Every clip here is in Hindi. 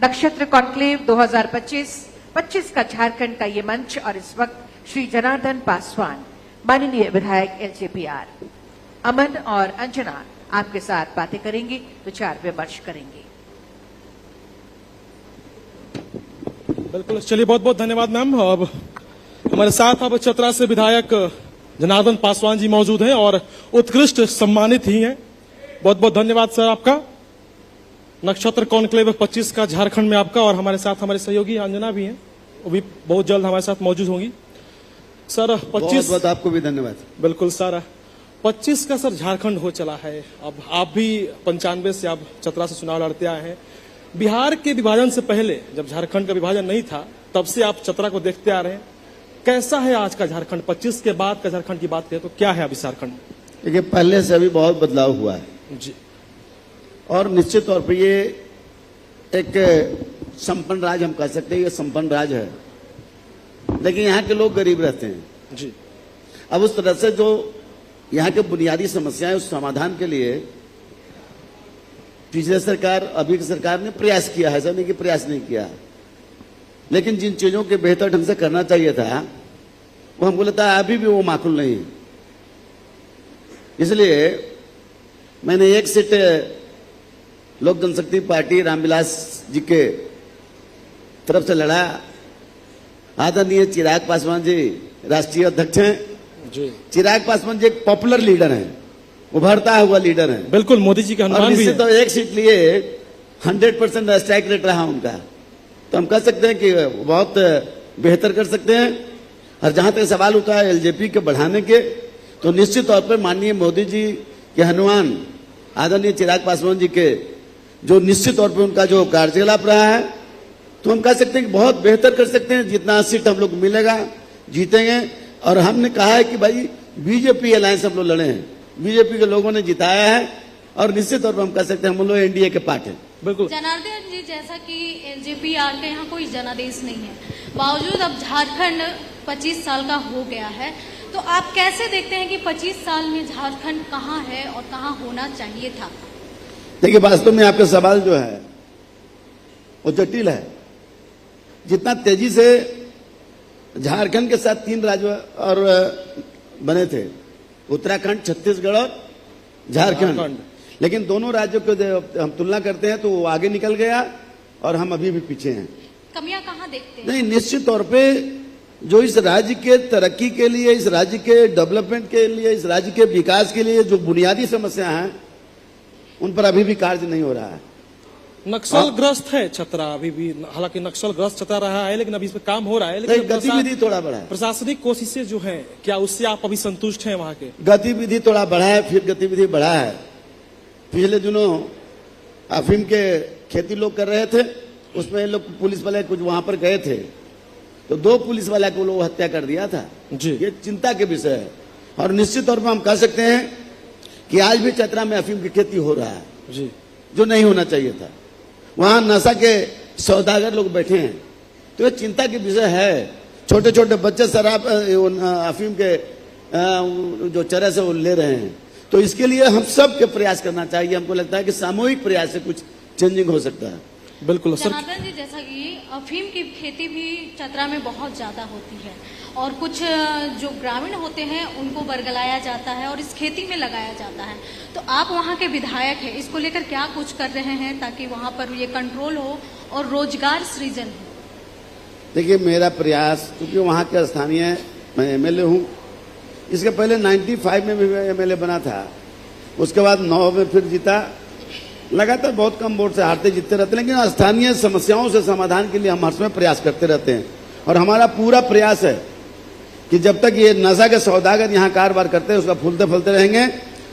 नक्षत्र कॉन्क्लेव 2025 का झारखंड का ये मंच और इस वक्त श्री जनार्दन पासवान, माननीय विधायक एलजेपीआर, अमन और अंजना आपके साथ बातें करेंगे, विचार विमर्श करेंगे। बिल्कुल, चलिए बहुत बहुत धन्यवाद मैम। अब हमारे साथ अब चतरा से विधायक जनार्दन पासवान जी मौजूद हैं और उत्कृष्ट सम्मानित ही हैं। बहुत बहुत धन्यवाद सर आपका। नक्षत्र कॉन्क्लेव 25 का झारखंड में आपका, और हमारे साथ हमारे सहयोगी अंजना भी हैं, वो भी बहुत जल्द हमारे साथ मौजूद होंगी। सर 25 बहुत आपको भी धन्यवाद। बिल्कुल सर, 25 का सर झारखंड हो चला है। अब आप भी 95 से आप चतरा से चुनाव लड़ते आए हैं। बिहार के विभाजन से पहले, जब झारखंड का विभाजन नहीं था, तब से आप चतरा को देखते आ रहे हैं। कैसा है आज का झारखंड? 25 के बाद का झारखंड की बात करें तो क्या है अभी झारखंड? देखिए, पहले से अभी बहुत बदलाव हुआ है जी, और निश्चित तौर पर ये एक संपन्न राज्य हम कह सकते हैं, ये संपन्न राज्य है, लेकिन यहाँ के लोग गरीब रहते हैं जी। अब उस तरह से जो यहाँ के बुनियादी समस्याएं, उस समाधान के लिए पिछले सरकार, अभी की सरकार ने प्रयास किया है, ऐसा नहीं कि प्रयास नहीं किया, लेकिन जिन चीजों के बेहतर ढंग से करना चाहिए था वो हमको लगता है अभी भी वो माकूल नहीं है। इसलिए मैंने एक सीट लोक जनशक्ति पार्टी रामविलास जी के तरफ से लड़ा। आदरणीय चिराग पासवान जी राष्ट्रीय अध्यक्ष हैं जी। चिराग पासवान जी एक पॉपुलर लीडर हैं, उभरता हुआ लीडर हैं। बिल्कुल, मोदी जी के हनुमान भी हैं। तो एक सीट लिए 100% स्ट्राइक रेट रहा उनका, तो हम कह सकते हैं कि बहुत बेहतर कर सकते हैं। और जहां तक सवाल उठा है एलजेपी के बढ़ाने के, तो निश्चित तौर पर माननीय मोदी जी के हनुमान आदरणीय चिराग पासवान जी के जो निश्चित तौर पर उनका जो कार्यकलाप रहा है, तो हम कह सकते हैं कि बहुत बेहतर कर सकते हैं। जितना सीट हम लोग मिलेगा जीतेंगे। और हमने कहा है कि भाई बीजेपी अलायंस हम लोग लड़े हैं, बीजेपी के लोगों ने जिताया है, और निश्चित तौर पर हम कह सकते हैं हम लोग एनडीए के पार्ट हैं। बिल्कुल जनार्दन जी, जैसा कि एलजेपीआर के यहाँ कोई जनादेश नहीं है, बावजूद अब झारखंड 25 साल का हो गया है, तो आप कैसे देखते हैं कि 25 साल में झारखंड कहाँ है और कहाँ होना चाहिए था? देखिए, वास्तव में आपका सवाल जो है वो जटिल है। जितना तेजी से झारखंड के साथ 3 राज्य और बने थे, उत्तराखंड, छत्तीसगढ़ और झारखंड, लेकिन दोनों राज्यों को हम तुलना करते हैं तो वो आगे निकल गया और हम अभी भी पीछे हैं। कमियां कहाँ देखते हैं? नहीं, निश्चित तौर पे जो इस राज्य के तरक्की के लिए, इस राज्य के डेवलपमेंट के लिए, इस राज्य के विकास के लिए जो बुनियादी समस्या हैं, उन पर अभी भी कार्य नहीं हो रहा है। नक्सलग्रस्त है चतरा अभी भी, हालांकि नक्सलग्रस्त चतरा रहा है, लेकिन अभी इस पर काम हो रहा है। लेकिन गतिविधि थोड़ा बढ़ा है। प्रशासनिक कोशिशें जो हैं, क्या उससे आप अभी संतुष्ट हैं? वहां के गतिविधि थोड़ा बढ़ा है, फिर गतिविधि बढ़ा है। पिछले दिनों अफीम के खेती लोग कर रहे थे, उसमें लोग पुलिस वाले कुछ वहां पर गए थे, तो 2 पुलिस वाले को लोग हत्या कर दिया था जी। ये चिंता के विषय है। और निश्चित तौर पर हम कह सकते हैं कि आज भी चतरा में अफीम की खेती हो रहा है जी, जो नहीं होना चाहिए था। वहां नशा के सौदागर लोग बैठे हैं, तो ये चिंता के विषय है। छोटे छोटे बच्चे शराब अफीम के जो चरस से वो ले रहे हैं, तो इसके लिए हम सब के प्रयास करना चाहिए। हमको लगता है कि सामूहिक प्रयास से कुछ चेंजिंग हो सकता है। बिल्कुल सर। जनार्दन जी, जैसा कि अफीम की खेती भी चतरा में बहुत ज्यादा होती है, और कुछ जो ग्रामीण होते हैं उनको बरगलाया जाता है और इस खेती में लगाया जाता है, तो आप वहाँ के विधायक हैं, इसको लेकर क्या कुछ कर रहे हैं ताकि वहाँ पर ये कंट्रोल हो और रोजगार सृजन हो? देखिए, मेरा प्रयास, क्योंकि वहाँ के स्थानीय मैं एमएलए हूँ, इसके पहले 95 में भी एमएलए बना था, उसके बाद 9 में फिर जीता। लगातार बहुत कम वोट से हारते जीतते रहते, लेकिन स्थानीय समस्याओं से समाधान के लिए हम हर समय प्रयास करते रहते हैं। और हमारा पूरा प्रयास है कि जब तक ये नशा के सौदागर यहाँ कारोबार करते हैं, उसका फूलते फलते रहेंगे,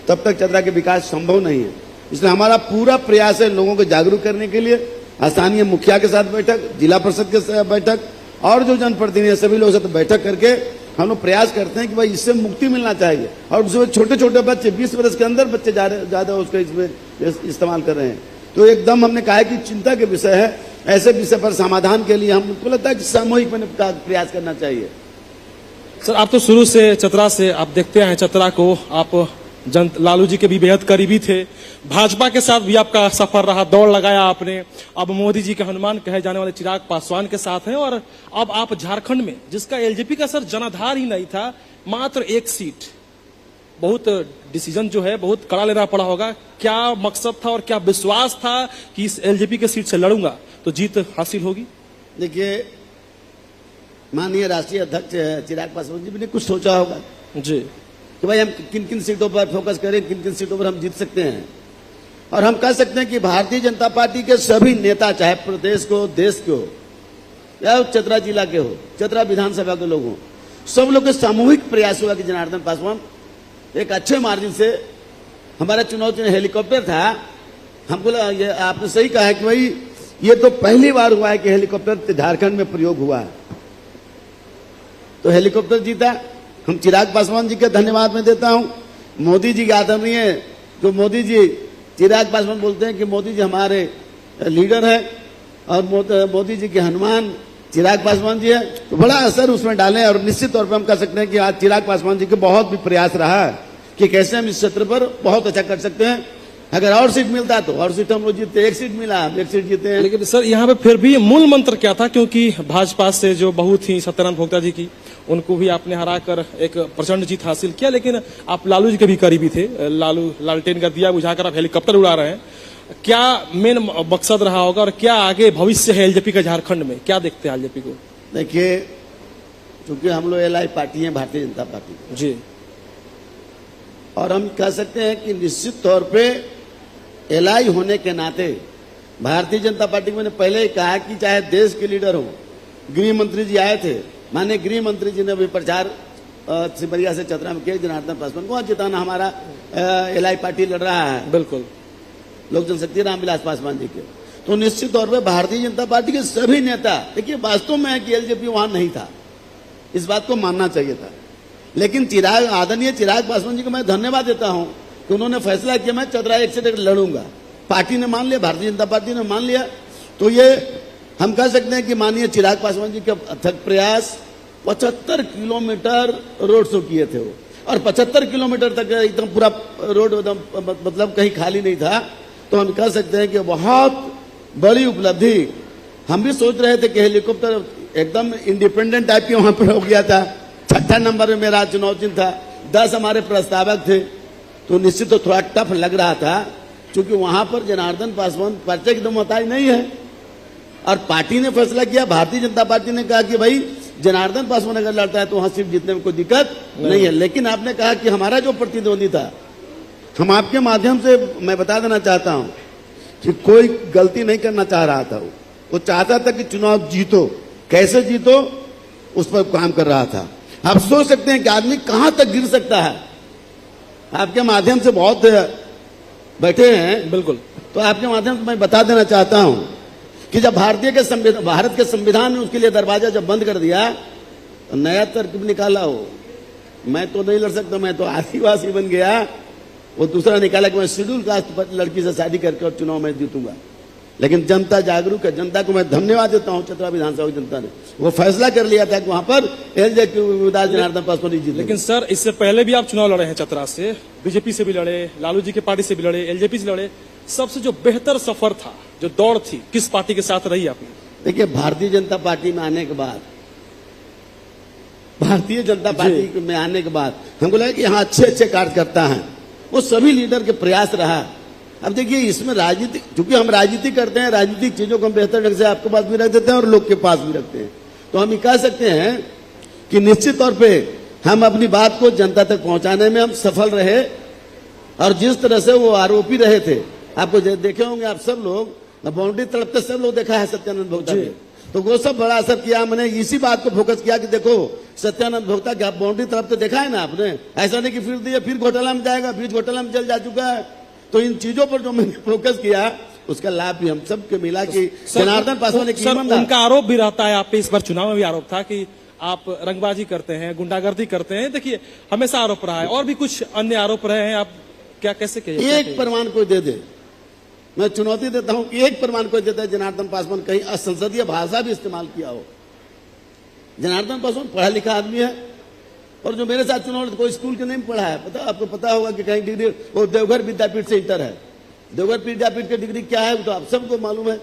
तब तक चतरा के विकास संभव नहीं है। इसलिए हमारा पूरा प्रयास है लोगों को जागरूक करने के लिए। स्थानीय मुखिया के साथ बैठक, जिला परिषद के साथ बैठक, और जो जनप्रतिनिधि सभी लोगों से बैठक करके हम लोग प्रयास करते हैं कि भाई इससे मुक्ति मिलना चाहिए। और उसमें छोटे छोटे बच्चे, 20 वर्ष के अंदर बच्चे ज्यादा उसको इसमें इस्तेमाल कर रहे हैं, तो एकदम हमने कहा कि चिंता के विषय है। ऐसे विषय पर समाधान के लिए हमको लगता है कि सामूहिक प्रयास करना चाहिए। सर, आप तो शुरू से चतरा से आप देखते हैं चतरा को, आप लालू जी के भी बेहद करीबी थे। भाजपा के साथ भी आपका सफर रहा, दौड़ लगाया आपने। अब मोदी जी के हनुमान कहे जाने वाले चिराग पासवान के साथ हैं और अब आप झारखंड में, जिसका एलजेपी का सर जनाधार ही नहीं था, मात्र एक सीट, बहुत डिसीजन जो है बहुत कड़ा लेना पड़ा होगा। क्या मकसद था और क्या विश्वास था कि इस एलजेपी के सीट से लड़ूंगा तो जीत हासिल होगी? देखिए, माननीय राष्ट्रीय अध्यक्ष चिराग पासवान जी ने कुछ सोचा होगा जी कि भाई हम किन किन सीटों पर फोकस करें, किन किन सीटों पर हम जीत सकते हैं। और हम कह सकते हैं कि भारतीय जनता पार्टी के सभी नेता, चाहे प्रदेश को, देश को, या चतरा जिला के हो, चतरा विधानसभा के लोग हो, सब लोग के सामूहिक प्रयास हुआ कि जनार्दन पासवान एक अच्छे मार्जिन से, हमारा चुनाव हेलीकॉप्टर था, हमको ये आपने सही कहा है कि भाई ये तो पहली बार हुआ है कि हेलीकॉप्टर झारखंड में प्रयोग हुआ है, तो हेलीकॉप्टर जीता। हम चिराग पासवान जी का धन्यवाद मैं देता हूं। मोदी जी के आदरणीय, जो मोदी जी, चिराग पासवान बोलते हैं कि मोदी जी हमारे लीडर हैं और मोदी जी के हनुमान चिराग पासवान जी है, तो बड़ा असर उसमें डालें। और निश्चित तौर पर हम कह सकते हैं कि आज चिराग पासवान जी के बहुत भी प्रयास रहा है कि कैसे हम इस क्षेत्र पर बहुत अच्छा कर सकते हैं। अगर और सीट मिलता तो और सीट हम लोग जीतते, एक सीट मिला, हम एक सीट जीते हैं। लेकिन सर यहाँ पे फिर भी मूल मंत्र क्या था? क्योंकि भाजपा से जो बहुत ही सत्यानंद भोक्ता जी की, उनको भी आपने हराकर एक प्रचंड जीत हासिल किया, लेकिन आप लालू जी के भी करीबी थे। लालू लालटेन का दिया बुझाकर आप हेलीकॉप्टर उड़ा रहे हैं। क्या मेन मकसद रहा होगा और क्या आगे भविष्य है एलजेपी का झारखंड में? क्या देखते हैं एलजेपी को? देखिए, क्योंकि हम लोग एलआई पार्टी है, भारतीय जनता पार्टी जी, और हम कह सकते हैं कि निश्चित तौर पे एलआई होने के नाते भारतीय जनता पार्टी को मैंने पहले ही कहा कि चाहे देश के लीडर हो, गृह मंत्री जी आए थे, माननीय गृह मंत्री जी ने भी प्रचार सिमरिया से चतरा में किया, जनार्दन पासवान को जिताना, हमारा एलआई पार्टी लड़ रहा है, बिल्कुल लोक जनशक्ति रामविलास पासवान जी के। तो निश्चित तौर पे भारतीय जनता पार्टी के सभी नेता, देखिए वास्तव में है कि एलजेपी वहां नहीं था, इस बात को मानना चाहिए था, लेकिन आदरणीय चिराग पासवान जी को मैं धन्यवाद देता हूं कि उन्होंने फैसला किया मैं चतरा एक से लड़ूंगा। पार्टी ने मान लिया, भारतीय जनता पार्टी ने मान लिया, तो ये हम कह सकते हैं कि माननीय चिराग पासवान जी के अथक प्रयास, 75 किलोमीटर रोड शो किए थे वो, और 75 किलोमीटर तक एकदम पूरा रोड एकदम मतलब कहीं खाली नहीं था। तो हम कह सकते हैं कि बहुत बड़ी उपलब्धि। हम भी सोच रहे थे कि हेलीकॉप्टर एकदम इंडिपेंडेंट टाइप के वहां पर हो गया था। 6ठा नंबर में मेरा चुनाव चिन्ह था, 10 हमारे प्रस्तावक थे, तो निश्चित तो थोड़ा टफ लग रहा था, क्योंकि वहां पर जनार्दन पासवान पर्चे की तो मोहताज नहीं है। और पार्टी ने फैसला किया, भारतीय जनता पार्टी ने कहा कि भाई जनार्दन पासवान अगर लड़ता है तो वहां सीट जीतने में कोई दिक्कत नहीं है। लेकिन आपने कहा कि हमारा जो प्रतिद्वंदी था, हम आपके माध्यम से मैं बता देना चाहता हूं कि कोई गलती नहीं करना चाह रहा था। वो चाहता था कि चुनाव जीतो, कैसे जीतो उस पर काम कर रहा था। आप सोच सकते हैं कि आदमी कहां तक गिर सकता है। आपके माध्यम से बहुत बैठे हैं, बिल्कुल, तो आपके माध्यम से मैं बता देना चाहता हूं कि जब भारत के संविधान ने उसके लिए दरवाजा जब बंद कर दिया, तो नया तरकीब निकाला हो, मैं तो नहीं लड़ सकता, मैं तो आदिवासी बन गया। वो दूसरा निकाला कि मैं शेड्यूल कास्ट लड़की से शादी करके और चुनाव में जीतूंगा। लेकिन जनता जागरूक है, जनता को मैं धन्यवाद देता हूं। चतरा विधानसभा की जनता ने वो फैसला कर लिया था कि वहां पर एलजेपी जनार्दन पासवान जी जीते। लेकिन सर इससे पहले भी आप चुनाव लड़े हैं, चतरा से, बीजेपी से भी लड़े, लालू जी की पार्टी से भी लड़े, एलजेपी से लड़े। सबसे जो बेहतर सफर था, जो दौड़ थी, किस पार्टी के साथ रही आपने? देखिए, भारतीय जनता पार्टी में आने के बाद, भारतीय जनता पार्टी में आने के बाद हमको लगा कि यहाँ अच्छे कार्यकर्ता हैं, वो सभी लीडर के प्रयास रहा। अब देखिए, इसमें राजनीति, क्योंकि हम राजनीति करते हैं, राजनीतिक चीजों को हम बेहतर ढंग से आपके पास भी रख देते हैं और लोग के पास भी रखते हैं, तो हम ये कह सकते हैं कि निश्चित तौर पे हम अपनी बात को जनता तक पहुंचाने में हम सफल रहे। और जिस तरह से वो आरोपी रहे थे, आपको देखे होंगे आप सब लोग, बाउंड्री तड़पते सब लोग देखा है सत्यानंद भोक्ता ने, तो वो सब बड़ा असर किया। मैंने इसी बात को फोकस किया कि देखो सत्यानंद भोक्ता क्या बाउंड्री तड़पते देखा है ना आपने, ऐसा नहीं कि फिर दिए फिर घोटाला में जाएगा, बीच घोटाला में चल जा चुका है। तो इन चीजों पर जो मैंने फोकस किया, उसका लाभ भी हम सबके मिला कि जनार्दन पासवान एक ईमानदार। उनका आरोप भी रहता है आप पे, इस बार चुनाव में भी आरोप था कि आप रंगबाजी करते हैं, गुंडागर्दी करते हैं। देखिए, हमेशा आरोप रहा है, और भी कुछ अन्य आरोप रहे हैं, आप क्या कैसे कहिए? एक प्रमाण कोई दे दे, मैं चुनौती देता हूं कि एक प्रमाण कोई देता है जनार्दन पासवान कहीं असंसदीय भाषा भी इस्तेमाल किया हो। जनार्दन पासवान पढ़ा लिखा आदमी है और जो मेरे साथ चुनाव कोई स्कूल के नहीं पढ़ा है, पता आपको पता होगा कि कहीं डिग्री वो देवघर विद्यापीठ से इंटर है। देवघर विद्यापीठ की डिग्री क्या है वो तो आप सबको मालूम है।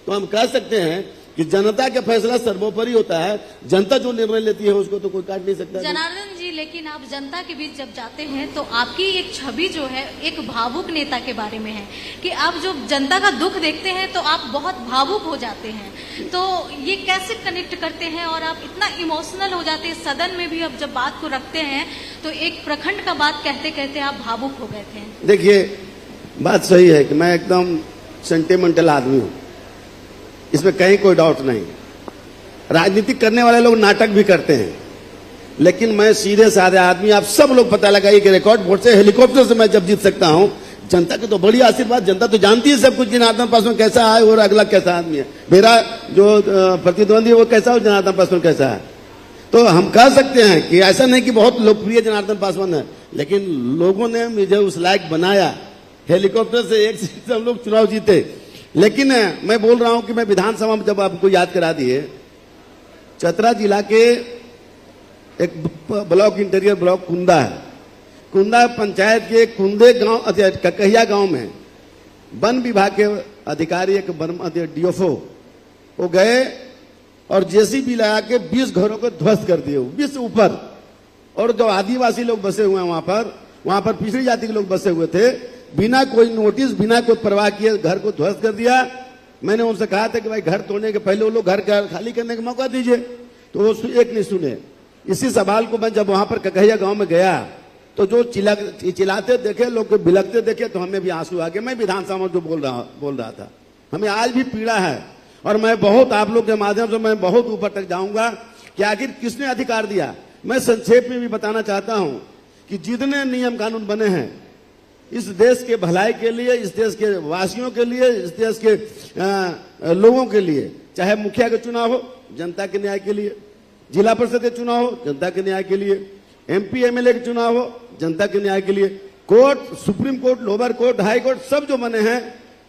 तो हम कह सकते हैं कि जनता का फैसला सर्वोपरि होता है, जनता जो निर्णय लेती है उसको तो कोई काट नहीं सकता। जनार्दन जी, लेकिन आप जनता के बीच जब जाते हैं तो आपकी एक छवि जो है एक भावुक नेता के बारे में है कि आप जो जनता का दुख देखते हैं तो आप बहुत भावुक हो जाते हैं। तो ये कैसे कनेक्ट करते हैं और आप इतना इमोशनल हो जाते हैं? सदन में भी अब जब बात को रखते हैं तो एक प्रखंड का बात कहते कहते आप भावुक हो गए थे। देखिए, बात सही है कि मैं एकदम सेंटिमेंटल आदमी हूं, इसमें कहीं कोई डाउट नहीं। राजनीति करने वाले लोग नाटक भी करते हैं, लेकिन मैं सीधे साधे आदमी। आप सब लोग पता लगाइए कि रिकॉर्ड वोट से, हेलीकॉप्टर से मैं जब जीत सकता हूं, जनता की तो बड़ी आशीर्वाद। जनता तो जानती है सब कुछ, जनार्दन पासवान कैसा है और अगला कैसा आदमी है, मेरा जो प्रतिद्वंदी है वो कैसा है, जनार्दन पासवान कैसा है। तो हम कह सकते हैं कि ऐसा नहीं कि बहुत लोकप्रिय जनार्दन पासवान है, लेकिन लोगों ने मुझे उस लायक बनाया। हेलीकॉप्टर से एक सीट से हम लोग चुनाव जीते। लेकिन मैं बोल रहा हूं कि मैं विधानसभा में जब आपको याद करा दिए, चतरा जिला के एक ब्लॉक, इंटीरियर ब्लॉक कुंदा है, कुंदा पंचायत के कुंदे गांव, ककहिया गांव में वन विभाग के अधिकारी, एक डीएफओ, वो गए और जेसीबी लगा के 20 घरों को ध्वस्त कर दिए, 20 ऊपर। और जो आदिवासी लोग बसे हुए हैं वहां पर पिछड़ी जाति के लोग बसे हुए थे, बिना कोई नोटिस, बिना कोई परवाह किए घर को ध्वस्त कर दिया। मैंने उनसे कहा था कि भाई घर तोड़ने के पहले वो लोग घर खाली करने का मौका दीजिए, तो वो एक नहीं सुने। इसी सवाल को मैं जब वहां पर ककहिया गांव में गया तो जो चिल्लाते देखे, लोग को बिलकते देखे, तो हमें भी आंसू आ गए। मैं विधानसभा में जो बोल रहा था, हमें आज भी पीड़ा है। और मैं बहुत, आप लोग के माध्यम से मैं बहुत ऊपर तक जाऊंगा कि आखिर किसने अधिकार दिया। मैं संक्षेप में भी बताना चाहता हूं कि जितने नियम कानून बने हैं इस देश के भलाई के लिए, इस देश के वासियों के लिए, इस देश के लोगों के लिए, चाहे मुखिया का चुनाव हो जनता के न्याय के लिए, जिला परिषद के चुनाव हो जनता के न्याय के लिए, एमपी एमएलए के चुनाव हो जनता के न्याय के लिए, court, supreme court, lower court, high court, सब जो बने हैं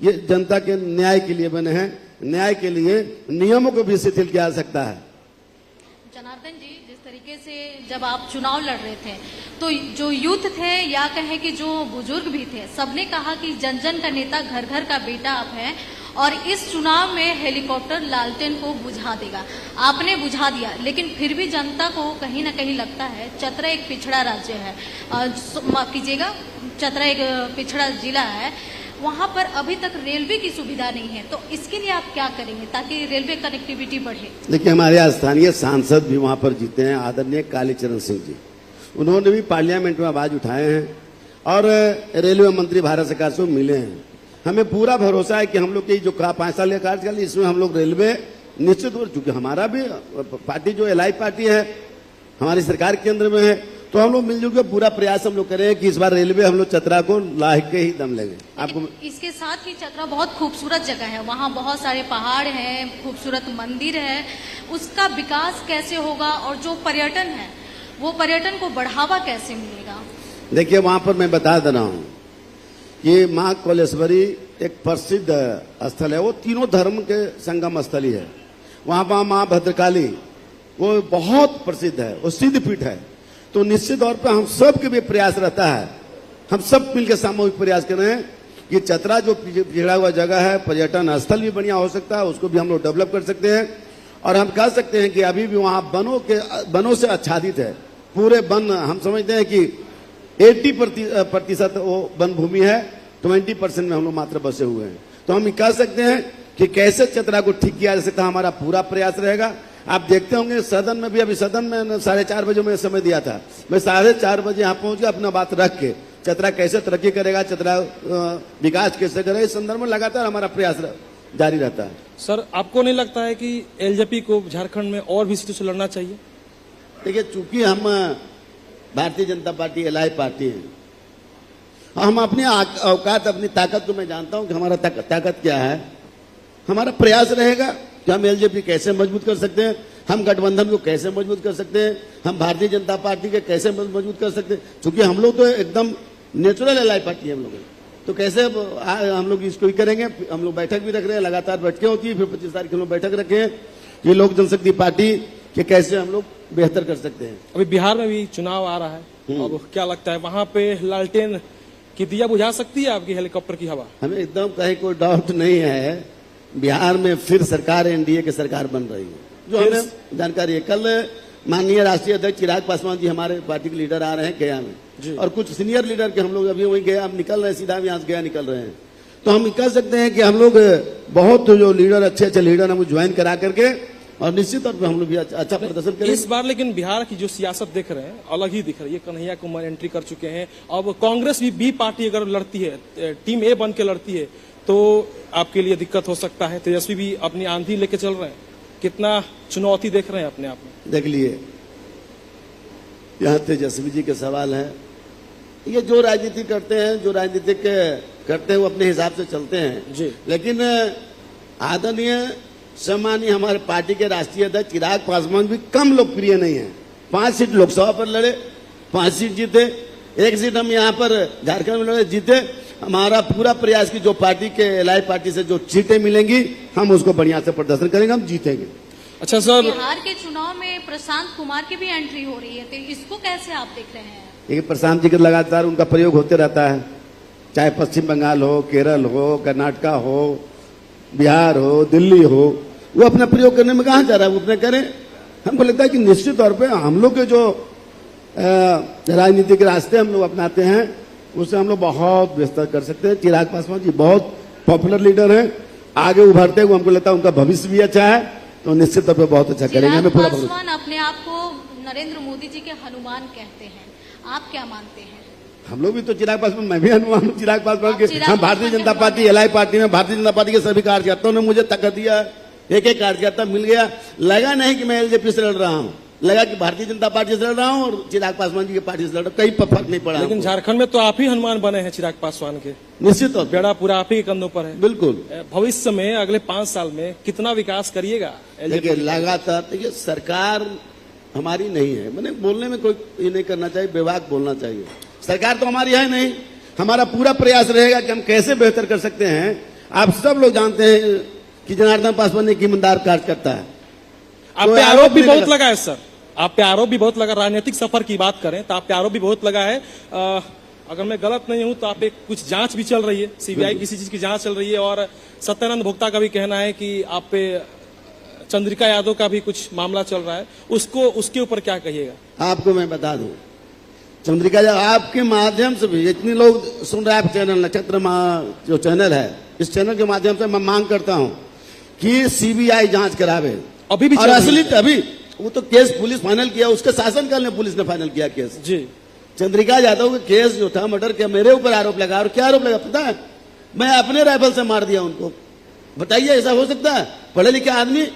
ये जनता के न्याय के लिए बने हैं। न्याय के लिए नियमों को भी शिथिल किया जा सकता है। जनार्दन जी, जिस तरीके से जब आप चुनाव लड़ रहे थे तो जो यूथ थे या कहें कि जो बुजुर्ग भी थे, सबने कहा कि जन जन का नेता, घर घर का बेटा आप हैं और इस चुनाव में हेलीकॉप्टर लालटेन को बुझा देगा। आपने बुझा दिया, लेकिन फिर भी जनता को कहीं ना कहीं लगता है चतरा एक पिछड़ा राज्य है, माफ कीजिएगा, चतरा एक पिछड़ा जिला है, वहां पर अभी तक रेलवे की सुविधा नहीं है। तो इसके लिए आप क्या करेंगे ताकि रेलवे कनेक्टिविटी बढ़े? देखिए, हमारे स्थानीय सांसद भी वहां पर जीते हैं, आदरणीय कालीचरण सिंह जी, उन्होंने भी पार्लियामेंट में आवाज उठाए हैं और रेलवे मंत्री भारत सरकार से मिले हैं। हमें पूरा भरोसा है कि हम लोग की जो 5 साल का कार्यकाल, इसमें हम लोग रेलवे निश्चित हो चुके। हमारा भी पार्टी जो एलआई पार्टी है हमारी सरकार केंद्र में है, तो हम लोग मिलजुल के पूरा प्रयास हम लोग करें कि इस बार रेलवे हम लोग चतरा को ला के ही दम लेंगे। आपको इसके साथ ही चतरा बहुत खूबसूरत जगह है, वहाँ बहुत सारे पहाड़ हैं, खूबसूरत मंदिर है, उसका विकास कैसे होगा और जो पर्यटन है वो पर्यटन को बढ़ावा कैसे मिलेगा? देखिए, वहां पर मैं बता दे रहा हूं, ये माँ कौलेश्वरी एक प्रसिद्ध स्थल है, वो तीनों धर्म के संगम स्थली है। वहां पर माँ भद्रकाली वो बहुत प्रसिद्ध है, वो सिद्धपीठ है। तो निश्चित तौर पर हम सब के भी प्रयास रहता है, हम सब मिलकर सामूहिक प्रयास कर रहे हैं कि चतरा जो पिछड़ा हुआ जगह है, पर्यटन स्थल भी बढ़िया हो सकता है, उसको भी हम लोग डेवलप कर सकते हैं। और हम कह सकते हैं कि अभी भी वहां वनों से आच्छादित है, पूरे वन। हम समझते हैं कि 80% वो वन भूमि है, 20% में हम लोग मात्र बसे हुए हैं। तो हम कह सकते हैं कि कैसे चतरा को ठीक किया जा सकता है, हमारा पूरा प्रयास रहेगा। आप देखते होंगे सदन में भी, अभी सदन में 4:30 बजे मैं समय दिया था, मैं 4:30 बजे यहाँ पहुंच गया अपना बात रख के। चतरा कैसे तरक्की करेगा, चतरा विकास कैसे करेगा, इस संदर्भ में लगातार हमारा प्रयास जारी रहता है। सर, आपको नहीं लगता है कि एलजेपी को झारखंड में और भी सीटों से लड़ना चाहिए? देखिए, चूंकि हम Bharatiya Janata party LI party है, हम अपनी औकात, अपनी ताकत को मैं जानता हूं कि हमारा ताकत क्या है। हमारा प्रयास रहेगा कि हम एलजेपी कैसे मजबूत कर सकते हैं, हम गठबंधन को कैसे मजबूत कर सकते हैं, हम भारतीय जनता पार्टी के कैसे मजबूत कर सकते हैं। क्योंकि हम लोग तो एकदम नेचुरल एलआई पार्टी है हम लोग, तो कैसे हम लोग इसको ही करेंगे। हम लोग बैठक भी रख रहे हैं, लगातार बैठकें होती है, फिर 25 तारीख हम लोग बैठक रखे हैं। ये लोक जनशक्ति पार्टी कि कैसे हम लोग बेहतर कर सकते हैं। अभी बिहार में भी चुनाव आ रहा है, अब क्या लगता है वहां पे लालटेन की दिया बुझा सकती है आपकी हेलीकॉप्टर की हवा? हमें एकदम कहीं कोई डाउट नहीं है, बिहार में फिर सरकार एनडीए की सरकार बन रही है, जो हमें जानकारी है। कल माननीय राष्ट्रीय अध्यक्ष चिराग पासवान जी हमारे पार्टी के लीडर आ रहे हैं गया में, और कुछ सीनियर लीडर के हम लोग अभी वहीं गया, हम निकल रहे हैं, सीधा यहाँ से गया निकल रहे हैं। तो हम कह सकते हैं कि हम लोग बहुत जो लीडर अच्छे लीडर हम ज्वाइन करा करके और निश्चित तौर पर हम लोग भी अच्छा प्रदर्शन करेंगे इस बार। लेकिन बिहार की जो सियासत देख रहे हैं अलग ही दिख रही है। कन्हैया कुमार एंट्री कर चुके हैं, अब कांग्रेस भी बी पार्टी अगर लड़ती है, टीम ए बन के लड़ती है, तो आपके लिए दिक्कत हो सकता है। तेजस्वी भी अपनी आंधी लेके चल रहे हैं, कितना चुनौती देख रहे हैं अपने आप में? देख लिए, यहाँ तेजस्वी जी के सवाल है, ये जो राजनीति करते हैं, जो राजनीतिक करते हैं वो अपने हिसाब से चलते हैं जी। लेकिन आदरणीय सम्मानीय हमारे पार्टी के राष्ट्रीय अध्यक्ष चिराग पासवान भी कम लोकप्रिय नहीं है। 5 सीट लोकसभा पर लड़े, 5 सीट जीते, 1 सीट हम यहाँ पर झारखंड में लड़े, जीते। हमारा पूरा प्रयास की जो पार्टी के एलआई पार्टी से जो सीटें मिलेंगी हम उसको बढ़िया से प्रदर्शन करेंगे, हम जीतेंगे। अच्छा सर, बिहार के चुनाव में प्रशांत कुमार की भी एंट्री हो रही है, तो इसको कैसे आप देख रहे हैं? देखिए, प्रशांत जी का लगातार उनका प्रयोग होते रहता है, चाहे पश्चिम बंगाल हो, केरल हो, कर्नाटका हो, बिहार हो, दिल्ली हो, वो अपना प्रयोग करने में कहाँ जा रहा है, वो अपने करें। हमको लगता है कि निश्चित तौर पे हम लोग के जो राजनीतिक रास्ते हम लोग अपनाते हैं उससे हम लोग बहुत बेहतर कर सकते हैं। चिराग पासवान जी बहुत पॉपुलर लीडर हैं, आगे उभरते हुए हमको लगता है उनका भविष्य भी अच्छा है, तो निश्चित तौर पर बहुत अच्छा करेंगे। हमें पूरा भरोसा। पासवान अपने आप को नरेंद्र मोदी जी के हनुमान कहते हैं, आप क्या मानते हैं? हम लोग भी तो चिराग पासवान, मैं भी हनुमान हूँ चिराग पासवान के। चिराग हम Bharatiya Janata party LI party में भारतीय जनता पार्टी के सभी कार्यकर्ताओं ने मुझे ताकत दिया, एक कार्यकर्ता मिल गया। लगा नहीं कि मैं एलजेपी से लड़ रहा हूँ, लगा कि भारतीय जनता पार्टी से लड़ रहा हूँ और चिराग पासवान जी की पार्टी से लड़ रहा हूँ, कहीं फर्क नहीं पड़ा। लेकिन झारखंड में तो आप ही हनुमान बने हैं चिराग पासवान के, निश्चित तौर बेड़ा पूरा आप ही के कंधों पर है। बिल्कुल। भविष्य में अगले 5 साल में कितना विकास करिएगा? देखिए, लगातार देखिए, सरकार हमारी नहीं है, मैंने बोलने में कोई ये नहीं करना चाहिए, बेबाक बोलना चाहिए। सरकार तो हमारी है नहीं, हमारा पूरा प्रयास रहेगा कि हम कैसे बेहतर कर सकते हैं। आप सब लोग जानते हैं कि जनार्दन पासवान एक ईमानदार कार्यकर्ता है। आप पे आरोप भी बहुत लगा है सर, आप पे आरोप भी बहुत लगा। राजनीतिक सफर की बात करें तो आप पे आरोप भी बहुत लगा है। अगर मैं गलत नहीं हूं तो आप पे कुछ जांच भी चल रही है, सीबीआई किसी चीज की जांच चल रही है, और सत्यानंद भोक्ता का भी कहना है कि आप पे चंद्रिका यादव का भी कुछ मामला चल रहा है, उसके ऊपर क्या कहिएगा? आपको मैं बता दूं, चंद्रिका यादव आपके माध्यम से भी इतने लोग सुन रहे हैं, चैनल नक्षत्र जो चैनल है, इस चैनल के माध्यम से मैं मांग करता हूं कि सीबीआई जांच करावे। अभी भी और असली अभी वो तो केस पुलिस फाइनल किया, उसके शासनकाल में पुलिस ने फाइनल किया केस जी। चंद्रिका यादव का केस जो था मर्डर के, मेरे ऊपर आरोप लगा, और क्या आरोप लगा पता है? मैं अपने राइफल से मार दिया उनको। बताइए, ऐसा हो सकता है? पढ़े लिखे आदमी,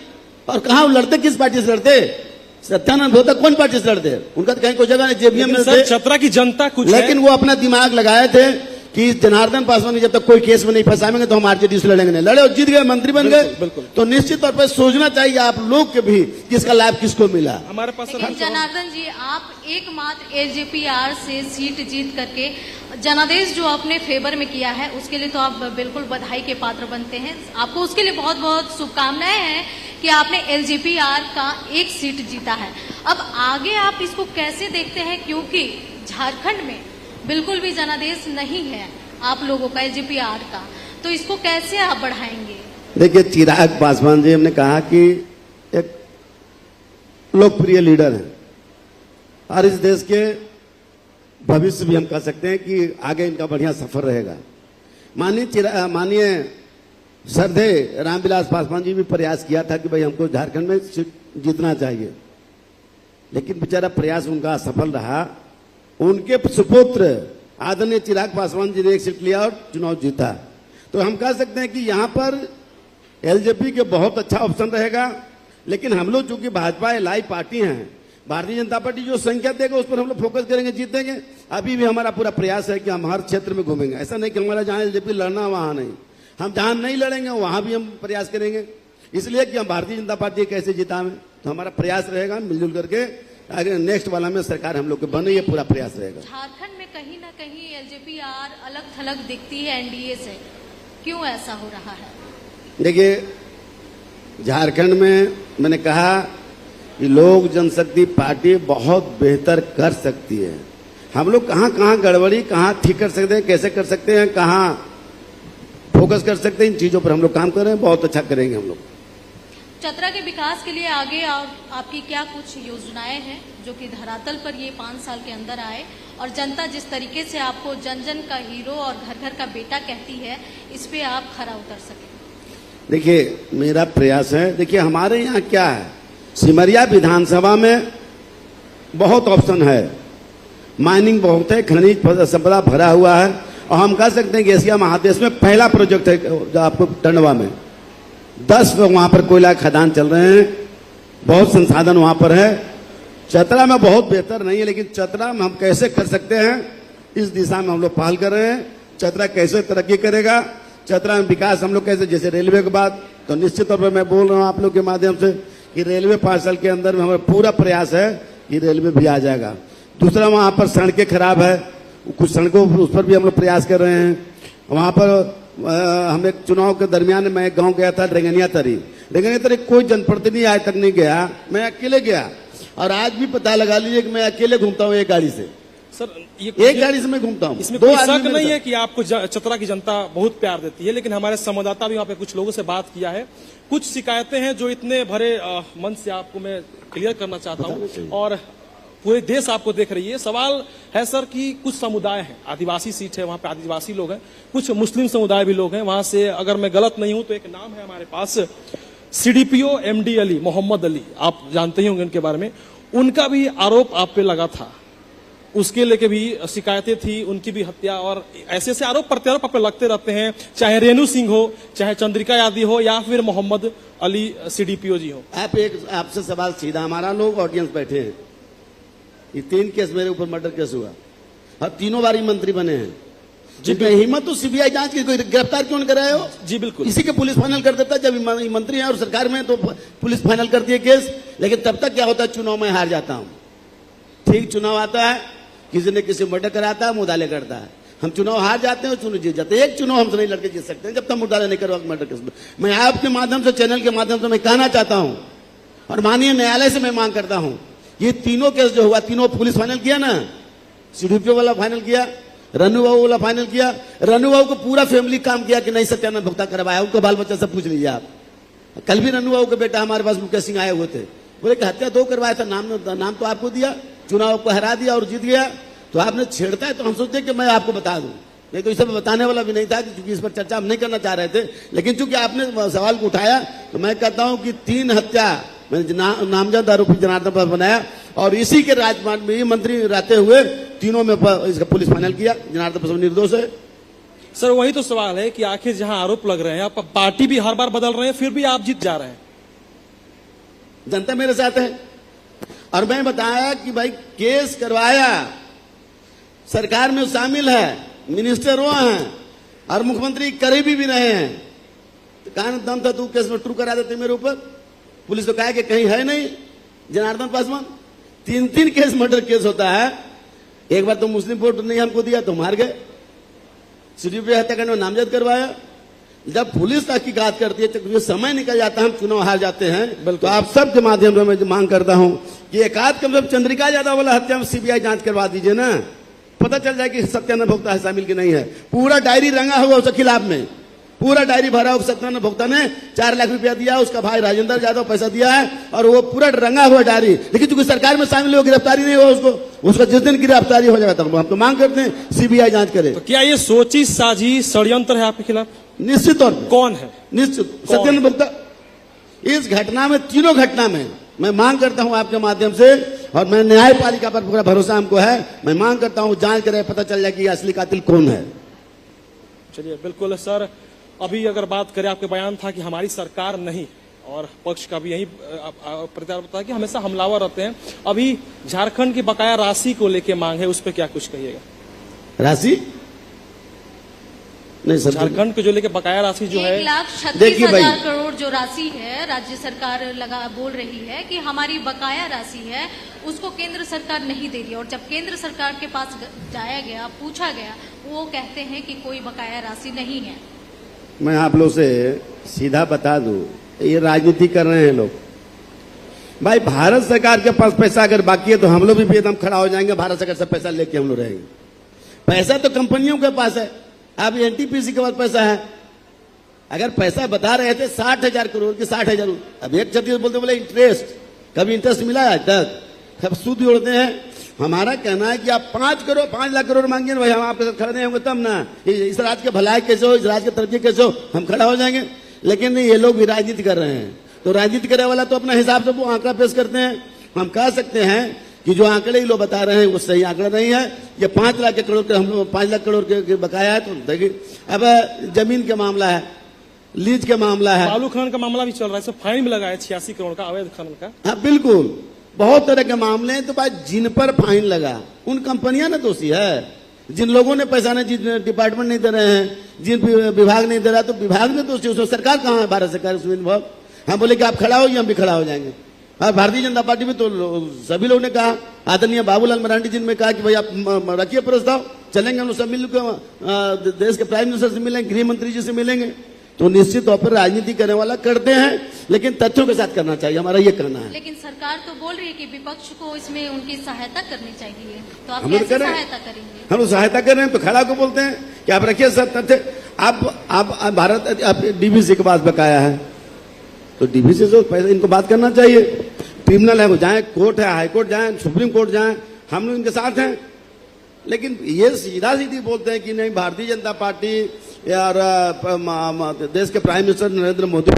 और कहा लड़ते, किस पार्टी से लड़ते? सत्यानंद भोक्ता कौन पार्टी से लड़ते? उनका तो कहीं कोई जगह नहीं, जेबीएम में थे। छपरा की जनता कुछ लेकिन वो अपना दिमाग लगाए थे कि जनार्दन पासवान जब तक कोई केस में नहीं फंसाएंगे तो हम आरजेडी से लड़ेंगे। नहीं लड़े और जीत गए, मंत्री बन गए। बिल्कुल। तो निश्चित तौर पर सोचना चाहिए आप लोग के भी कि इसका लाभ किसको मिला। हमारे पास लेकिन जनार्दन जी, आप एकमात्र एलजेपीआर से सीट जीत करके जनादेश जो अपने फेवर में किया है उसके लिए तो आप बिल्कुल बधाई के पात्र बनते हैं। आपको उसके लिए बहुत बहुत शुभकामनाएं हैं कि आपने एलजेपीआर का 1 सीट जीता है। अब आगे आप इसको कैसे देखते हैं, क्योंकि झारखंड में बिल्कुल भी जनादेश नहीं है आप लोगों का, एलजेपीआर का, तो इसको कैसे आप बढ़ाएंगे? देखिए, चिराग पासवान जी, हमने कहा कि एक लोकप्रिय लीडर हैं और इस देश के भविष्य भी हम कह सकते हैं कि आगे इनका बढ़िया सफर रहेगा। माननीय श्रद्धेय रामविलास पासवान जी भी प्रयास किया था कि भाई हमको झारखंड में सीट जीतना चाहिए, लेकिन बेचारा प्रयास उनका असफल रहा। उनके सुपुत्र आदरणीय चिराग पासवान जी ने 1 सीट लिया और चुनाव जीता। तो हम कह सकते हैं कि यहाँ पर एलजेपी के बहुत अच्छा ऑप्शन रहेगा, लेकिन हम लोग चूंकि भाजपा एलआई पार्टी हैं, भारतीय जनता पार्टी जो संख्या देगा उस पर हम लोग फोकस करेंगे, जीतेंगे। अभी भी हमारा पूरा प्रयास है कि हम हर क्षेत्र में घूमेंगे। ऐसा नहीं कि हमारा जहां एलजेपी लड़ना वहां नहीं, हम जहां नहीं लड़ेंगे वहां भी हम प्रयास करेंगे, इसलिए कि हम भारतीय जनता पार्टी कैसे जिताएं। तो हमारा प्रयास रहेगा मिलजुल करके आगे नेक्स्ट वाला में सरकार हम लोग के बने, ये पूरा प्रयास रहेगा। झारखंड में कहीं ना कहीं एलजेपीआर अलग थलग दिखती है एनडीए से, क्यों ऐसा हो रहा है? देखिए, झारखंड में मैंने कहा कि लोक जनशक्ति पार्टी बहुत बेहतर कर सकती है। हम लोग कहाँ कहाँ गड़बड़ी, कहाँ ठीक कर सकते हैं, कैसे कर सकते हैं, कहाँ फोकस कर सकते हैं, इन चीजों पर हम लोग काम कर रहे हैं। बहुत अच्छा करेंगे हम लोग। चतरा के विकास के लिए आगे आपकी क्या कुछ योजनाएं हैं जो कि धरातल पर ये 5 साल के अंदर आए और जनता जिस तरीके से आपको जन जन का हीरो और घर घर का बेटा कहती है, इस पे आप खरा उतर सके? देखिए, मेरा प्रयास है, देखिए हमारे यहाँ क्या है, सिमरिया विधानसभा में बहुत ऑप्शन है, माइनिंग बहुत है, खनिज संपदा भरा हुआ है और हम कह सकते हैं कि एशिया महादेश में पहला प्रोजेक्ट है जो आपको टंडवा में 10 वहां पर कोयला खदान चल रहे हैं, बहुत संसाधन वहां पर है। चतरा में बहुत बेहतर नहीं है, लेकिन चतरा में हम कैसे कर सकते हैं इस दिशा में हम लोग पहल कर रहे हैं। चतरा कैसे तरक्की करेगा, चतरा में विकास हम लोग कैसे, जैसे रेलवे की बात, तो निश्चित तौर पर मैं बोल रहा हूं आप लोग के माध्यम से कि रेलवे 5 साल के अंदर में हमारा पूरा प्रयास है कि रेलवे भी आ जाएगा। दूसरा, वहां पर सड़कें खराब है, कुछ सड़कों उस पर भी हम लोग प्रयास कर रहे हैं। वहां पर हम एक चुनाव के दरमियान मैं गांव गया था, रेंगनिया तरी कोई जनप्रतिनिधि आज तक नहीं गया, मैं अकेले गया और आज भी पता लगा लीजिए कि मैं अकेले घूमता हूँ एक गाड़ी से। सर, एक गाड़ी से मैं घूमता हूँ। इसमें कोई शक नहीं है कि आपको चतरा की जनता बहुत प्यार देती है, लेकिन हमारे संवाददाता भी वहाँ पे कुछ लोगों से बात किया है, कुछ शिकायतें हैं जो इतने भरे मन से आपको मैं क्लियर करना चाहता हूँ और पूरे देश आपको देख रही है। सवाल है सर कि कुछ समुदाय हैं, आदिवासी सीट है, वहां पे आदिवासी लोग हैं, कुछ मुस्लिम समुदाय भी लोग हैं वहां से। अगर मैं गलत नहीं हूं तो एक नाम है हमारे पास, सीडीपीओ एमडी अली, मोहम्मद अली, आप जानते ही होंगे उनके बारे में। उनका भी आरोप आप पे लगा था, उसके लेके भी शिकायतें थी, उनकी भी हत्या, और ऐसे ऐसे आरोप प्रत्यारोप आप पे लगते रहते हैं, चाहे रेणु सिंह हो, चाहे चंद्रिका यादव हो, या फिर मोहम्मद अली सीडीपीओ जी हो। आपसे सवाल सीधा, हमारा लोग ऑडियंस बैठे हैं, ये 3 केस मेरे ऊपर मर्डर केस हुआ और तीनों बारी मंत्री बने हैं। जिनकी हिम्मत तो सीबीआई जांच की, कोई गिरफ्तार क्यों नहीं कराए हो? जी बिल्कुल, इसी के पुलिस फाइनल कर देता है। जब मंत्री हैं और सरकार में तो पुलिस फाइनल करती है केस, लेकिन तब तक क्या होता है, चुनाव में हार जाता हूं। ठीक चुनाव आता है, किसी ने किसी मर्डर कराता है, मुदाले करता है, हम चुनाव हार जाते हैं और चुनाव जीत जाते हैं। एक चुनाव हमसे नहीं लड़के जीत सकते हैं जब तक मुदाले नहीं करवा मर्डर केस में। मैं आपके माध्यम से, चैनल के माध्यम से मैं कहना चाहता हूं और माननीय न्यायालय से मैं मांग करता हूं, ये तीनों केस जो हुआ, तीनों पुलिस फाइनल किया ना, सीडीपीओ वाला फाइनल किया, रनु बाबू वाला फाइनल किया। रनु बाबू को पूरा फैमिली काम किया कि नहीं सत्यानंद भुगता करवाया, उनको बाल बच्चा सब पूछ लीजिए आप। कल भी रनु बाबू के बेटा हमारे पास मुकेश सिंह आए हुए थे, बोले कि हत्या 2 करवाया था, नाम तो आपको दिया, चुनाव को हरा दिया और जीत गया, तो आपने छेड़ता है। तो हम सोचते कि मैं आपको बता दूं, नहीं तो इसे बताने वाला भी नहीं था, क्योंकि इस पर चर्चा हम नहीं करना चाह रहे थे। लेकिन चूंकि आपने सवाल को उठाया तो मैं कहता हूं कि 3 हत्या मैंने नामजद आरोपी जनार्दन पासवान बनाया और इसी के राजपाट में मंत्री रहते हुए तीनों में इसका पुलिस फाइनल किया। जनार्दन पासवान निर्दोष है। सर, वही तो सवाल है कि आखिर जहां आरोप लग रहे हैं, आप पार्टी भी हर बार बदल रहे हैं, फिर भी आप जीत जा रहे हैं। जनता मेरे साथ है और मैं बताया कि भाई केस करवाया, सरकार में शामिल है, मिनिस्टर वो हैं और मुख्यमंत्री करीबी भी रहे हैं, तो कहां दम था तू केस में ट्रू करा देते मेरे ऊपर? पुलिस तो कहा कि कहीं है नहीं Janardan Paswan. 3 case murder case होता है, एक बार तो मुस्लिम वोट नहीं हमको दिया तो मार गए, सीडीपीओ हत्याकांड में नामजद करवाया। जब पुलिस तहकीकात करती है तो समय निकल जाता है, हम चुनाव हार जाते हैं। तो आप सबके माध्यम से मैं मांग करता हूं कि एकाध कम से कम चंद्रिका यादव वाला हत्या में सीबीआई जांच करवा दीजिए ना, पता चल जाए कि सत्यानंद भोक्ता है शामिल की नहीं है। पूरा डायरी रंगा हुआ उसके खिलाफ में, पूरा डायरी भरा हुआ, सत्यानंद भोक्ता ने 4 लाख रुपया दिया, उसका भाई राजेंद्र यादव पैसा दिया है और वो पूरा रंगा हुआ डायरी। लेकिन चूंकि सरकार में शामिल हो, गिरफ्तारी नहीं हो उसका जिस दिन गिरफ्तारी हो जाएगा तब हम तो मांग करते हैं सीबीआई जांच करे। तो क्या ये सोची साजी षड्यंत्र है आपके खिलाफ? निश्चित तौर पर। कौन है? निश्चित सत्यानंद भोक्ता। इस घटना में, तीनों घटना में मैं मांग करता हूं आपके माध्यम से, और मैं न्यायपालिका पर पूरा भरोसा हमको है, मैं मांग करता हूं जांच करे, पता चल जाए कि असली कातिल कौन है। चलिए, बिल्कुल सर। अभी अगर बात करें, आपके बयान था कि हमारी सरकार नहीं, और पक्ष का भी यही प्रत्यारोप था कि हमेशा हमलावर रहते हैं। अभी झारखंड की बकाया राशि को लेके मांग है, उस पर क्या कुछ कहिएगा? राशि नहीं सर, झारखंड को जो लेके बकाया राशि जो है 1,36,000 करोड़ जो राशि है, राज्य सरकार बोल रही है कि हमारी बकाया राशि है, उसको केंद्र सरकार नहीं दे रही। और जब केंद्र सरकार के पास जाया गया, पूछा गया, वो कहते हैं कि कोई बकाया राशि नहीं है। मैं आप लोग से सीधा बता दूं, ये राजनीति कर रहे हैं लोग। भाई भारत सरकार के पास पैसा अगर बाकी है तो हम लोग भी बेदम खड़ा हो जाएंगे, भारत सरकार से पैसा लेके हम लोग रहेंगे। पैसा तो कंपनियों के पास है, अब एनटीपीसी के पास पैसा है। अगर पैसा बता रहे थे 60,000 करोड़ की 60,000, अब एक छत्तीस बोलते बोले इंटरेस्ट, कभी इंटरेस्ट मिला है आज तक? सब सूद जोड़ते हैं। हमारा कहना है कि आप 5 लाख करोड़ मांगिए भाई, हम आपके साथ खड़े नहीं होंगे तब ना। इस राज्य के भलाई कैसे हो, इस राज्य की तरक्की कैसे हो, हम खड़ा हो जाएंगे। लेकिन ये लोग भी राजनीति कर रहे हैं, तो राजनीति करने वाला तो अपना हिसाब से वो आंकड़ा पेश करते हैं। हम कह सकते हैं कि जो आंकड़े लोग बता रहे हैं वो सही आंकड़ा नहीं है। ये 5 लाख करोड़ के, हम लोग 5 लाख करोड़ के बकाया है। तो देखिए, अब जमीन का मामला है, लीज का मामला है, बालू खनन का मामला भी चल रहा है, सब फाइन भी लगा है 86 करोड़ का अवैध खनन का। हाँ बिल्कुल, बहुत तरह के मामले हैं। तो भाई जिन पर फाइन लगा उन कंपनियां ना दोषी है, जिन लोगों ने पैसा नहीं, जिन डिपार्टमेंट नहीं दे रहे हैं, जिन विभाग नहीं दे रहा, तो विभाग में दोषी। उसमें सरकार कहाँ है, भारत सरकार उसमें इन्वॉल्व। हम बोले कि आप खड़ा होइए, हम भी खड़ा हो जाएंगे। और भारतीय जनता पार्टी में तो सभी लोगों ने कहा, आदरणीय बाबूलाल मरांडी जी ने कहा कि भाई आप रखिए प्रस्ताव, चलेंगे हम लोग सब मिलकर, देश के प्राइम मिनिस्टर से मिलेंगे, गृह मंत्री जी से मिलेंगे। तो निश्चित तौर पर राजनीति करने वाला करते हैं, लेकिन तथ्यों के साथ करना चाहिए, हमारा ये कहना है। लेकिन सरकार तो बोल रही है कि विपक्ष को इसमें उनकी सहायता करनी चाहिए, तो आप हम लोग कैसे कर रहे हैं। सहायता करेंगे? हम लोग सहायता कर रहे हैं तो खड़ा को बोलते हैं कि आप रखिए सब तथ्य। आप भारत, आप डीवीसी के पास बकाया है, तो डीवीसी से पैसा इनको बात करना चाहिए। ट्रिब्यूनल है, वो जाए, कोर्ट है, हाई कोर्ट जाए, सुप्रीम कोर्ट जाए, हम लोग इनके साथ हैं। लेकिन ये सीधा सीधी बोलते हैं कि नहीं, भारतीय जनता पार्टी और देश के प्राइम मिनिस्टर नरेंद्र मोदी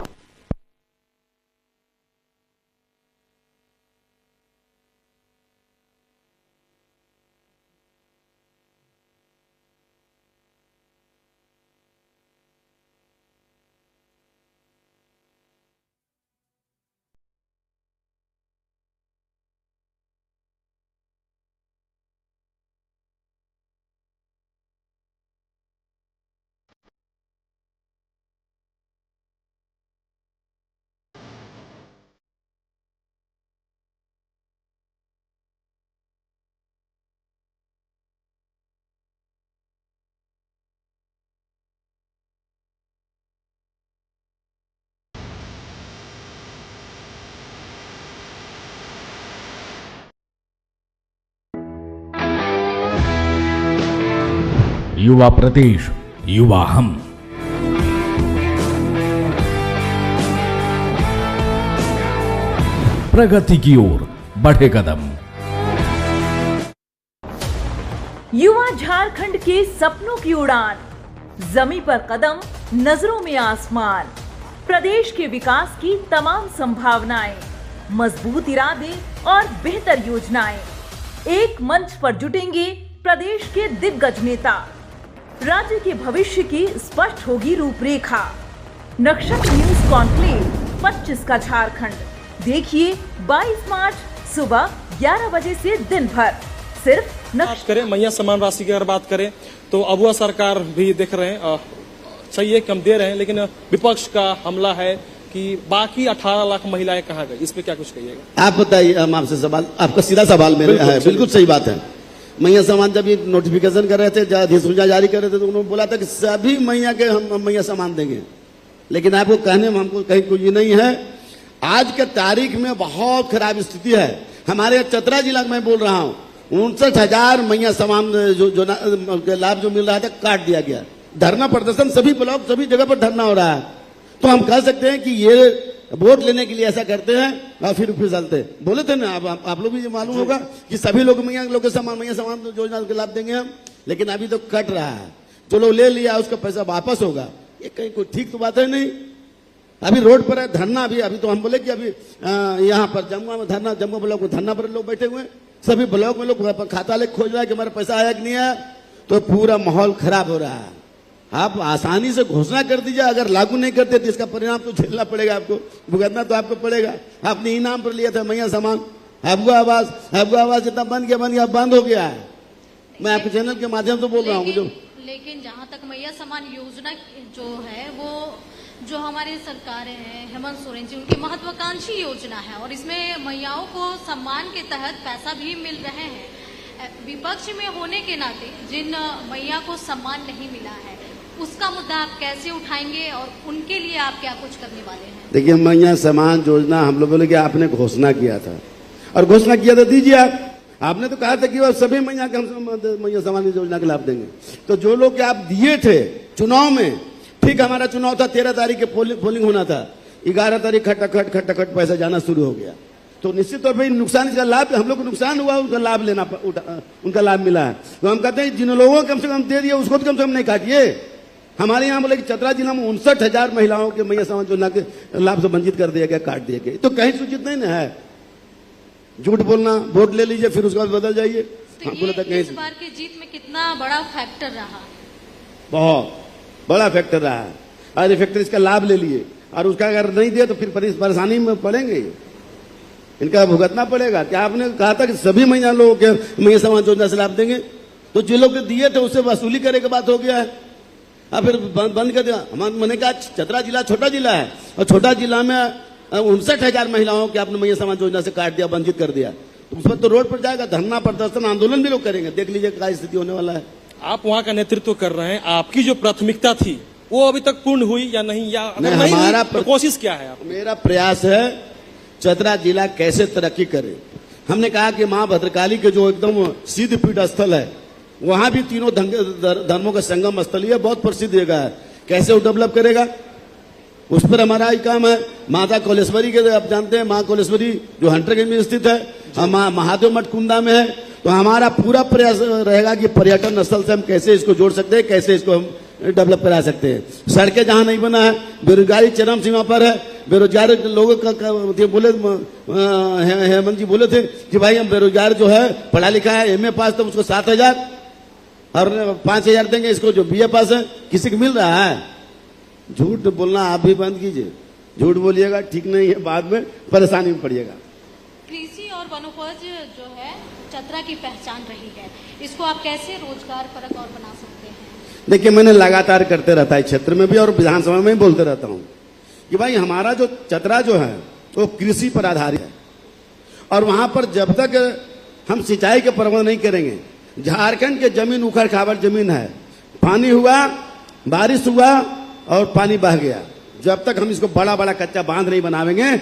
युवा प्रदेश, युवा हम। प्रगति की ओर बढ़े कदम। युवा झारखंड के सपनों की उड़ान, जमीन पर कदम, नजरों में आसमान। प्रदेश के विकास की तमाम संभावनाएं, मजबूत इरादे और बेहतर योजनाएं। एक मंच पर जुटेंगे प्रदेश के दिग्गज नेता। राज्य के भविष्य की स्पष्ट होगी रूपरेखा। नक्षत्र न्यूज कॉन्क्लेव 25 का झारखंड, देखिए 22 मार्च सुबह 11 बजे से दिन भर, सिर्फ बात करें मैया समान राशि की अगर बात करें तो अबुआ सरकार भी देख रहे हैं, चाहिए कम दे रहे हैं, लेकिन विपक्ष का हमला है कि बाकी 18 लाख महिलाएं कहाँ गई, इस पे क्या कुछ कहिएगा? आप बताइए, हम आपसे सवाल, आपका सीधा सवाल मेरे है। बिल्कुल सही बात है। मैया सामान जब ये नोटिफिकेशन कर रहे थे, अधिसूचना जारी कर रहे थे, तो उन्होंने बोला था कि सभी मैया के हम मैया सामान देंगे। लेकिन आपको कहने में हमको कहीं कोई ये नहीं है। आज के तारीख में बहुत खराब स्थिति है। हमारे चतरा जिला में बोल रहा हूँ, 59,000 मैया सामान जो लाभ जो मिल रहा था काट दिया गया। धरना प्रदर्शन सभी ब्लॉक, सभी जगह पर धरना हो रहा है। तो हम कह सकते हैं कि ये वोट लेने के लिए ऐसा करते हैं और फिर चलते। बोले थे ना आप लोग भी मालूम होगा कि सभी लोग मैया लोग के सामान, मैया सामान योजना के लाभ देंगे हम, लेकिन अभी तो कट रहा है। जो लोग ले लिया उसका पैसा वापस होगा, ये कहीं कोई ठीक तो बात है नहीं। अभी रोड पर है धरना, अभी तो हम बोले कि अभी यहाँ पर जमुआ में धरना, जमुआ ब्लॉक में धरना पर लोग बैठे हुए हैं। सभी ब्लॉक में लोग खाता लेके खोज रहा है कि हमारा पैसा आया कि नहीं आया। तो पूरा माहौल खराब हो रहा है। आप आसानी से घोषणा कर दीजिए, अगर लागू नहीं करते तो इसका परिणाम तो झेलना पड़ेगा, आपको भुगतना तो आपको पड़ेगा। आपने इनाम पर लिया था मैया सामान, अबुआ आवाज जितना बन गया बंद हो गया है। मैं आपके चैनल के माध्यम से बोल रहा हूँ। लेकिन जहाँ तक मैया समान योजना जो है, वो जो हमारी सरकारें हैं, हेमंत सोरेन जी, उनकी महत्वाकांक्षी योजना है और इसमें मैयाओं को सम्मान के तहत पैसा भी मिल रहे हैं। विपक्ष में होने के नाते जिन मैया को सम्मान नहीं मिला है उसका मुद्दा आप कैसे उठाएंगे और उनके लिए आप क्या कुछ करने वाले हैं? देखिए, मैया समान योजना हम लोगों ने आपने घोषणा किया था, और घोषणा किया था दीजिए आपने तो कहा था कि वो सभी मैया के हम मैया समान योजना का लाभ देंगे। तो जो लोग के आप दिए थे चुनाव में, ठीक हमारा चुनाव था 13 तारीख के पोलिंग होना था, 11 तारीख खटखट पैसा जाना शुरू हो गया। तो निश्चित तौर पर नुकसान, इसका लाभ हम लोग को नुकसान हुआ, उनका लाभ लेना उनका लाभ मिला है। तो हम कहते हैं जिन लोगों को कम से कम दे दिए उसको तो कम से कम नहीं काटिए। हमारे यहाँ बोले कि चतरा जिला में 59,000 महिलाओं के मैया समान योजना के लाभ से वंचित कर दिया गया, काट दिया गया। तो कहीं सूचित नहीं ना है। झूठ बोलना, वोट ले लीजिए फिर उसके बाद बदल जाइए। तो ये इस बार की जीत में कितना बड़ा फैक्टर रहा? बहुत बड़ा फैक्टर रहा है, और फैक्टर इसका लाभ ले लिए, और उसका अगर नहीं दिया तो फिर परेशानी में पड़ेंगे, इनका भुगतना पड़ेगा। क्या आपने कहा था कि सभी महिला लोगों के मैया समान योजना से लाभ देंगे? तो जो लोग दिए थे उससे वसूली करे की बात हो गया है, अब फिर बंद कर दिया। मैंने कहा चतरा जिला छोटा जिला है, और छोटा जिला में 59,000 महिलाओं के आपने मैया समान योजना से काट दिया, वंचित कर दिया। तो उस पर तो रोड पर जाएगा, धरना प्रदर्शन आंदोलन भी लोग करेंगे। देख लीजिए क्या स्थिति होने वाला है। आप वहां का नेतृत्व कर रहे हैं, आपकी जो प्राथमिकता थी वो अभी तक पूर्ण हुई या नहीं, या अगर नहीं हमारा तो कोशिश क्या है? मेरा प्रयास है चतरा जिला कैसे तरक्की करे। हमने कहा कि मां भद्रकाली के जो एकदम सिद्ध पीठ स्थल है, वहां भी तीनों धर्मों का संगम स्थल है, बहुत प्रसिद्ध जगह है। कैसे वो डेवलप करेगा, उस पर हमारा ही काम है। माता कोलेश्वरी के आप जानते हैं, माँ कोलेश्वरी जो हंटरगंज में स्थित है, महादेव मठ कुंदा में है। तो हमारा पूरा प्रयास रहेगा कि पर्यटन स्थल से हम कैसे इसको जोड़ सकते हैं, कैसे इसको हम डेवलप करा सकते हैं। सड़कें जहां नहीं बना है, बेरोजगारी चरम सीमा पर है। बेरोजगार लोगों का बोले हेमंत जी बोले थे कि भाई हम बेरोजगार जो है पढ़ा लिखा है, MA पास, तो उसको 7,000 और 5,000 देंगे। इसको जो BA पास है किसी को मिल रहा है? झूठ बोलना आप भी बंद कीजिए। झूठ बोलिएगा ठीक नहीं है, बाद में परेशानी में पड़िएगा। कृषि और वनोपज जो है चतरा की पहचान रही है, इसको आप कैसे रोजगार परक और बना सकते हैं? देखिए, मैंने लगातार करते रहता है, क्षेत्र में भी और विधानसभा में भी बोलते रहता हूं कि भाई हमारा जो चतरा जो है वो कृषि पर आधारित है, और वहां पर जब तक हम सिंचाई के प्रबंध नहीं करेंगे, झारखंड के जमीन उखड़ खाबड़ जमीन है, पानी हुआ, बारिश हुआ और पानी बह गया, जब तक हम इसको बड़ा बड़ा कच्चा बांध नहीं बनावेंगे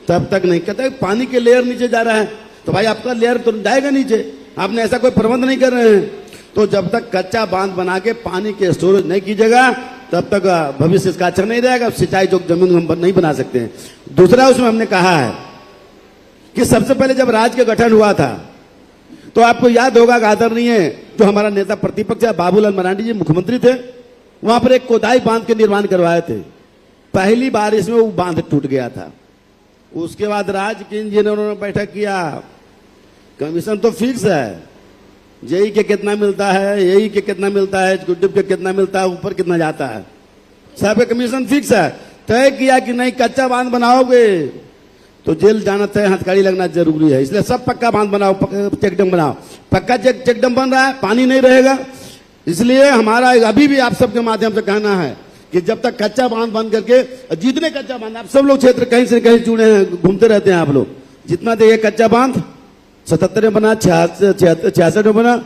तब तक नहीं। कहते पानी के लेयर नीचे जा रहा है, तो भाई आपका लेयर तो जाएगा नीचे, आपने ऐसा कोई प्रबंध नहीं कर रहे हैं। तो जब तक कच्चा बांध बना के पानी के स्टोरेज नहीं कीजिएगा तब तक भविष्य इसका अच्छा नहीं रहेगा। सिंचाई जो जमीन हम नहीं बना सकते हैं। दूसरा, उसमें हमने कहा है कि सबसे पहले जब राज्य का गठन हुआ था तो आपको याद होगा कि आदरणीय जो हमारा नेता प्रतिपक्ष है बाबूलाल मरांडी जी मुख्यमंत्री थे, वहां पर एक कोदाई बांध के निर्माण करवाए थे। पहली बारिश में वो बांध टूट गया था। उसके बाद राज्य के इंजीनियरों ने बैठक किया, कमीशन तो फिक्स है, जेई के कितना मिलता है, एई के कितना मिलता है, एग्जीक्यूटिव के कितना मिलता है, ऊपर कितना जाता है, सबका कमीशन फिक्स है। तय किया कि नहीं कच्चा बांध बनाओगे तो जेल जाना तय, हथकड़ी लगना जरूरी है, इसलिए सब पक्का बांध बनाओ, चेकडैम बनाओ। पक्का चेकडैम बन रहा है, पानी नहीं रहेगा। इसलिए हमारा अभी भी आप सबके माध्यम से कहना है कि जब तक कच्चा बांध बंद करके, जितने कच्चा बांध, आप सब लोग क्षेत्र कहीं से कहीं जुड़े हैं, घूमते रहते हैं आप लोग, जितना देखिए कच्चा बांध 77 में बना, 66 में बना,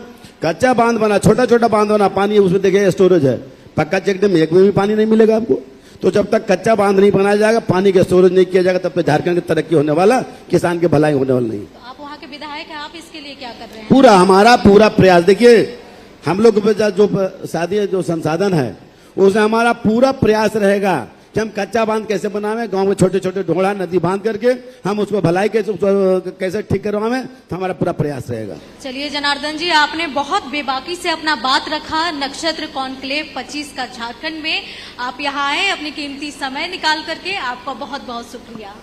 कच्चा बांध बना, छोटा छोटा बांध बना, पानी उसमें देखिए स्टोरेज है। पक्का चेकडैम एक में भी पानी नहीं मिलेगा आपको। तो जब तक कच्चा बांध नहीं बनाया जाएगा, पानी का स्टोरेज नहीं किया जाएगा, तब तक झारखंड की तरक्की होने वाला, किसान की भलाई होने वाला नहीं। तो आप वहाँ के विधायक हैं, आप इसके लिए क्या कर रहे हैं? पूरा हमारा पूरा प्रयास, देखिए हम लोग जो शादी जो संसाधन है उसमें हमारा पूरा प्रयास रहेगा कि हम कच्चा बांध कैसे बनावे, गांव में छोटे छोटे ढोड़ा नदी बांध करके हम उसको भलाई कैसे ठीक करवावे, तो हमारा पूरा प्रयास रहेगा। चलिए जनार्दन जी, आपने बहुत बेबाकी से अपना बात रखा। नक्षत्र कॉन्क्लेव 25 का झारखंड में आप यहाँ आए, अपनी कीमती समय निकाल करके, आपका बहुत बहुत शुक्रिया।